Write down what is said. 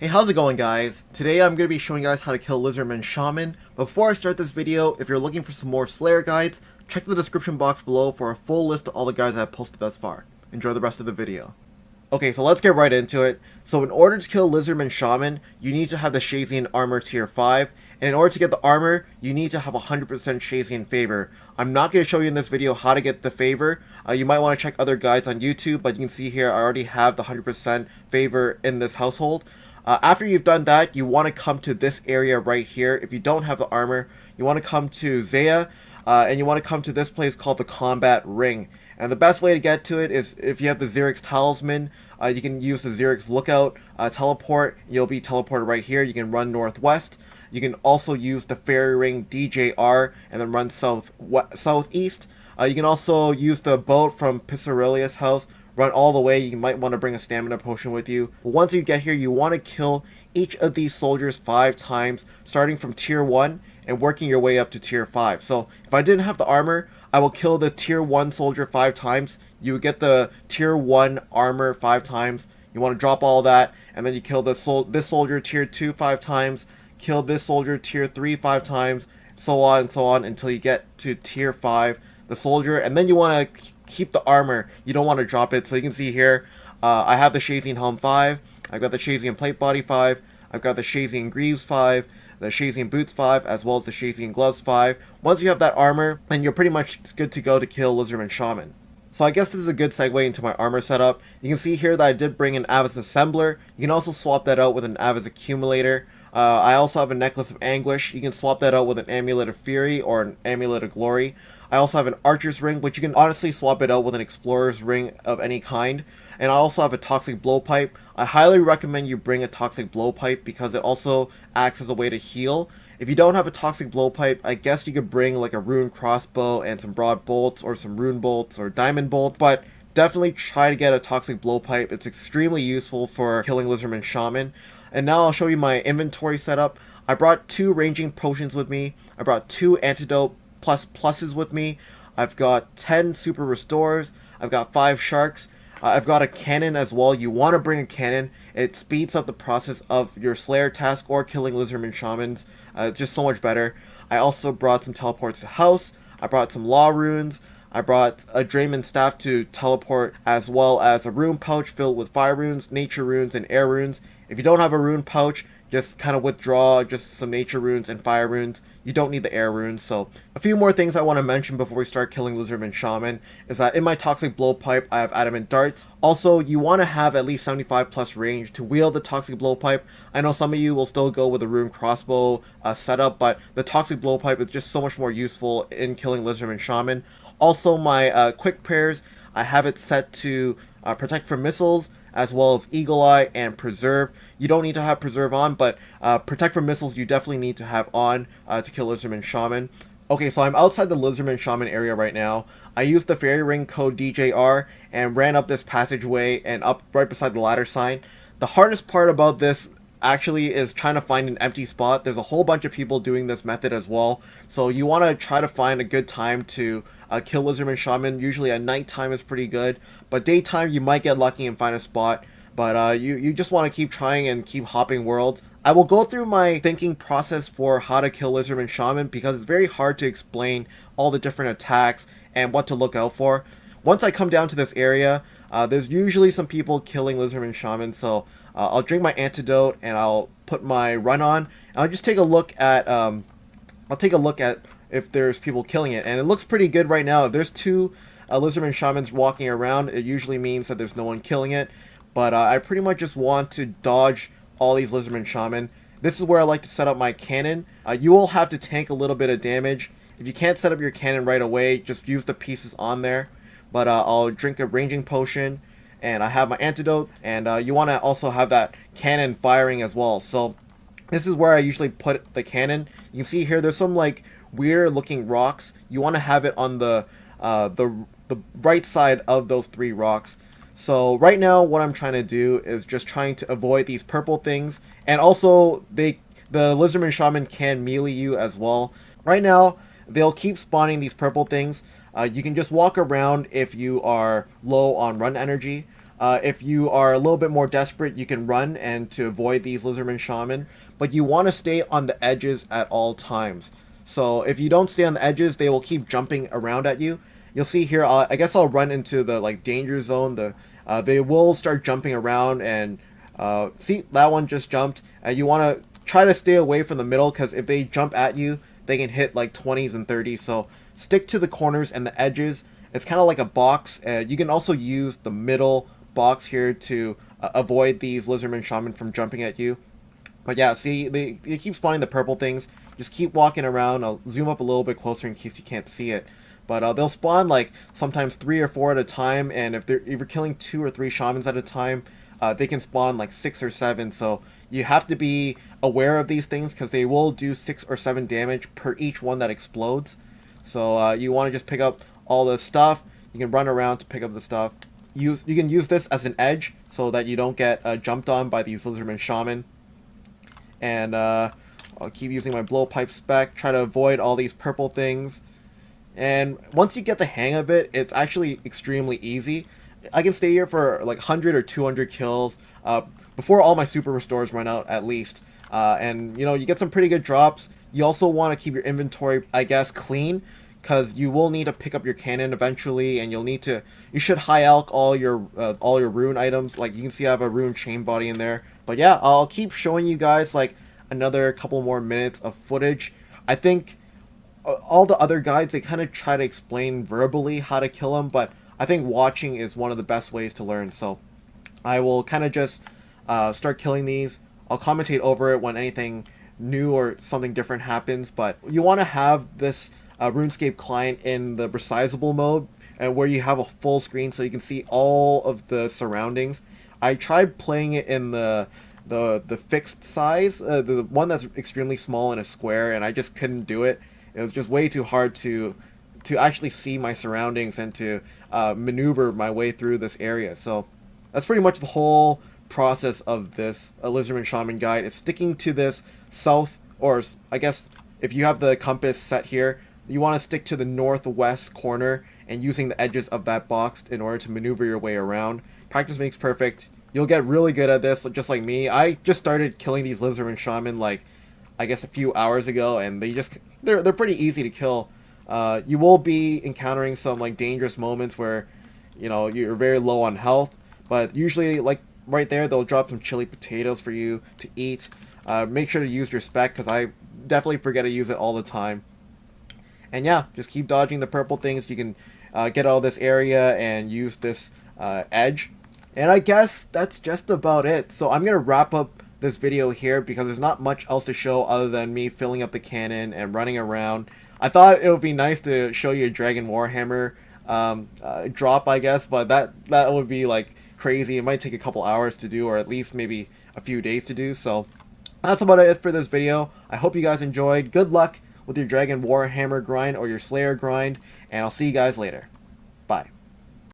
Hey, how's it going, guys? Today I'm going to be showing you guys how to kill Lizardman Shaman. But before I start this video, if you're looking for some more Slayer guides, check the description box below for a full list of all the guides I've posted thus far. Enjoy the rest of the video. Okay, so let's get right into it. So in order to kill Lizardman Shaman, you need to have the Shazian Armor tier 5, and in order to get the armor, you need to have 100% Shazian favor. I'm not going to show you in this video how to get the favor. You might want to check other guides on YouTube, but you can see here I already have the 100% favor in this household. After you've done that, you want to come to this area right here. If you don't have the armor, you want to come to Zaya, and you want to come to this place called the Combat Ring. And the best way to get to it is if you have the Xerix Talisman, you can use the Xerix Lookout teleport. You'll be teleported right here. You can run northwest. You can also use the Fairy Ring DJR and then run southeast. You can also use the boat from Pisarilia's house. Run all the way. You might want to bring a stamina potion with you. But once you get here, you want to kill each of these soldiers 5 times, starting from tier 1 and working your way up to tier 5. So if I didn't have the armor, I will kill the tier 1 soldier 5 times. You get the tier 1 armor 5 times. You want to drop all that, and then you kill this soldier tier 2 5 times, kill this soldier tier 3 5 times, so on and so on until you get to tier 5, the soldier, and then you want to keep the armor. You don't want to drop it. So you can see here, I have the Shazian Helm 5, I've got the Shazian Plate Body 5, I've got the Shazian Greaves 5, the Shazian Boots 5, as well as the Shazian Gloves 5. Once you have that armor, then you're pretty much good to go to kill Lizardman Shaman. So I guess this is a good segue into my armor setup. You can see here that I did bring an Avis Assembler. You can also swap that out with an Avis Accumulator. I also have a Necklace of Anguish. You can swap that out with an Amulet of Fury or an Amulet of Glory. I also have an Archer's Ring, which you can honestly swap it out with an Explorer's Ring of any kind. And I also have a Toxic Blowpipe. I highly recommend you bring a Toxic Blowpipe because it also acts as a way to heal. If you don't have a Toxic Blowpipe, I guess you could bring like a Rune Crossbow and some Broad Bolts or some Rune Bolts or Diamond Bolts, but definitely try to get a Toxic Blowpipe. It's extremely useful for killing Lizardman Shaman. And now I'll show you my inventory setup. I brought 2 ranging potions with me. I brought 2 antidote pluses with me. I've got 10 super restores. I've got 5 sharks. I've got a cannon as well. You want to bring a cannon. It speeds up the process of your Slayer task or killing Lizardman Shamans. It's just so much better. I also brought some teleports to house. I brought some law runes. I brought a Drayman staff to teleport, as well as a rune pouch filled with fire runes, nature runes, and air runes. If you don't have a rune pouch, just kind of withdraw just some nature runes and fire runes. You don't need the air runes. So a few more things I want to mention before we start killing Lizardman Shaman is that in my Toxic Blowpipe, I have Adamant Darts. Also, you want to have at least 75 plus range to wield the Toxic Blowpipe. I know some of you will still go with the Rune Crossbow setup, but the Toxic Blowpipe is just so much more useful in killing Lizardman Shaman. Also, my quick prayers, I have it set to protect from missiles, as well as Eagle Eye and Preserve. You don't need to have Preserve on, but Protect from Missiles you definitely need to have on to kill Lizardman Shaman. Okay, so I'm outside the Lizardman Shaman area right now. I used the Fairy Ring code DJR and ran up this passageway and up right beside the ladder sign. The hardest part about this actually is trying to find an empty spot. There's a whole bunch of people doing this method as well, so you want to try to find a good time to kill Lizardman Shaman. Usually at nighttime is pretty good, but daytime you might get lucky and find a spot. But you just want to keep trying and keep hopping worlds. I will go through my thinking process for how to kill Lizardman Shaman because it's very hard to explain all the different attacks and what to look out for. Once I come down to this area, there's usually some people killing Lizardman Shaman, so I'll drink my antidote and I'll put my run on. And I'll just take a look at if there's people killing it, and it looks pretty good right now. If there's 2 Lizardman Shamans walking around, it usually means that there's no one killing it. But I pretty much just want to dodge all these Lizardman Shaman. This is where I like to set up my cannon. You will have to tank a little bit of damage. If you can't set up your cannon right away, just use the pieces on there. But I'll drink a ranging potion, and I have my antidote, and you want to also have that cannon firing as well. So this is where I usually put the cannon. You can see here there's some like weird looking rocks. You want to have it on the right side of those 3 rocks. So right now what I'm trying to do is just trying to avoid these purple things, and also the Lizardman Shaman can melee you as well. Right now they'll keep spawning these purple things. You can just walk around if you are low on run energy. If you are a little bit more desperate, you can run and to avoid these Lizardman Shaman, but you want to stay on the edges at all times. So if you don't stay on the edges, they will keep jumping around at you. You'll see here, I guess I'll run into the like danger zone. They will start jumping around, and see, that one just jumped. You want to try to stay away from the middle, because if they jump at you, they can hit like 20s and 30s. So stick to the corners and the edges. It's kind of like a box. You can also use the middle box here to avoid these Lizardman Shaman from jumping at you. But yeah, see, they keep spawning the purple things. Just keep walking around. I'll zoom up a little bit closer in case you can't see it. But they'll spawn like sometimes 3 or 4 at a time, and if you're killing 2 or 3 shamans at a time, they can spawn like 6 or 7. So you have to be aware of these things, because they will do 6 or 7 damage per each one that explodes. So you want to just pick up all the stuff. You can run around to pick up the stuff. You can use this as an edge so that you don't get jumped on by these Lizardman Shaman. And I'll keep using my blowpipe spec, try to avoid all these purple things. And once you get the hang of it, it's actually extremely easy. I can stay here for like 100 or 200 kills before all my super restores run out, at least. And you know, you get some pretty good drops. You also want to keep your inventory, I guess, clean, because you will need to pick up your cannon eventually, and you should high alch all your rune items. Like you can see, I have a rune chain body in there. But yeah, I'll keep showing you guys like another couple more minutes of footage. I think all the other guides, they kind of try to explain verbally how to kill them, but I think watching is one of the best ways to learn. So I will kind of just start killing these. I'll commentate over it when anything new or something different happens. But you want to have this RuneScape client in the resizable mode, where you have a full screen so you can see all of the surroundings. I tried playing it in the fixed size, the one that's extremely small in a square, and I just couldn't do it. It was just way too hard to actually see my surroundings and to maneuver my way through this area. So that's pretty much the whole process of this Lizardman Shaman guide. It's sticking to this south, or I guess if you have the compass set here, you want to stick to the northwest corner and using the edges of that box in order to maneuver your way around. Practice makes perfect. You'll get really good at this, just like me. I just started killing these Lizardman Shaman like, I guess, a few hours ago, and they're pretty easy to kill. You will be encountering some like dangerous moments where, you know, you're very low on health, but usually like right there they'll drop some chili potatoes for you to eat. Make sure to use your spec, because I definitely forget to use it all the time. And yeah, just keep dodging the purple things. You can get out of this area and use this edge. And I guess that's just about it. So I'm going to wrap up this video here, because there's not much else to show other than me filling up the cannon and running around. I thought it would be nice to show you a Dragon Warhammer drop, I guess, but that would be like crazy. It might take a couple hours to do, or at least maybe a few days to do. So that's about it for this video. I hope you guys enjoyed. Good luck with your Dragon Warhammer grind or your Slayer grind, and I'll see you guys later.